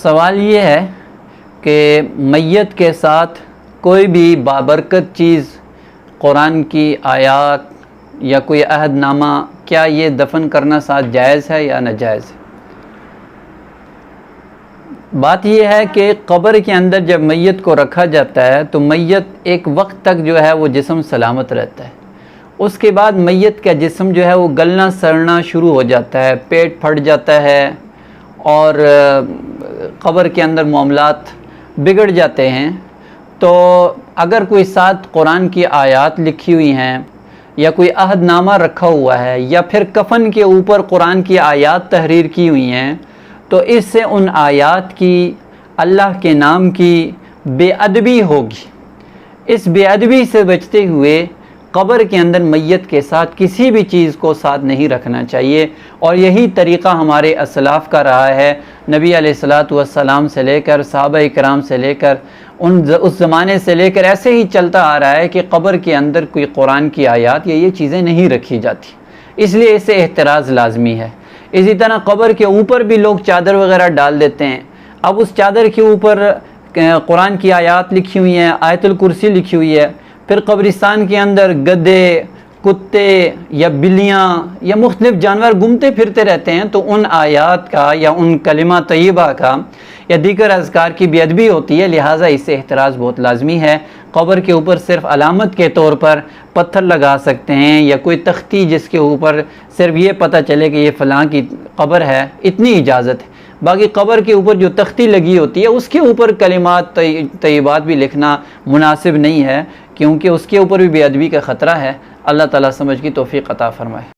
سوال یہ ہے کہ میت کے ساتھ کوئی بھی بابرکت چیز، قرآن کی آیات یا کوئی عہد نامہ، کیا یہ دفن کرنا ساتھ جائز ہے یا ناجائز ہے؟ بات یہ ہے کہ قبر کے اندر جب میت کو رکھا جاتا ہے تو میت ایک وقت تک جو ہے وہ جسم سلامت رہتا ہے. اس کے بعد میت کا جسم جو ہے وہ گلنا سڑنا شروع ہو جاتا ہے، پیٹ پھٹ جاتا ہے اور قبر کے اندر معاملات بگڑ جاتے ہیں. تو اگر کوئی ساتھ قرآن کی آیات لکھی ہوئی ہیں یا کوئی عہد نامہ رکھا ہوا ہے یا پھر کفن کے اوپر قرآن کی آیات تحریر کی ہوئی ہیں، تو اس سے ان آیات کی، اللہ کے نام کی بے ادبی ہوگی. اس بے ادبی سے بچتے ہوئے قبر کے اندر میت کے ساتھ کسی بھی چیز کو ساتھ نہیں رکھنا چاہیے. اور یہی طریقہ ہمارے اسلاف کا رہا ہے. نبی علیہ الصلاۃ والسلام سے لے کر صحابہ کرام سے لے کر اس زمانے سے لے کر ایسے ہی چلتا آ رہا ہے کہ قبر کے اندر کوئی قرآن کی آیات یا یہ چیزیں نہیں رکھی جاتی. اس لیے اس سے احتراز لازمی ہے. اسی طرح قبر کے اوپر بھی لوگ چادر وغیرہ ڈال دیتے ہیں. اب اس چادر کے اوپر قرآن کی آیات لکھی ہوئی ہیں، آیت الکرسی لکھی ہوئی ہے، پھر قبرستان کے اندر گدھے، کتے یا بلیاں یا مختلف جانور گھومتے پھرتے رہتے ہیں، تو ان آیات کا یا ان کلمہ طیبہ کا یا دیگر اذکار کی بے ادبی ہوتی ہے. لہٰذا اس سے احتراز بہت لازمی ہے. قبر کے اوپر صرف علامت کے طور پر پتھر لگا سکتے ہیں یا کوئی تختی جس کے اوپر صرف یہ پتہ چلے کہ یہ فلاں کی قبر ہے، اتنی اجازت ہے. باقی قبر کے اوپر جو تختی لگی ہوتی ہے اس کے اوپر کلمات طیبات بھی لکھنا مناسب نہیں ہے، کیونکہ اس کے اوپر بھی بے ادبی کا خطرہ ہے. اللہ تعالیٰ سمجھ کی توفیق عطا فرمائے.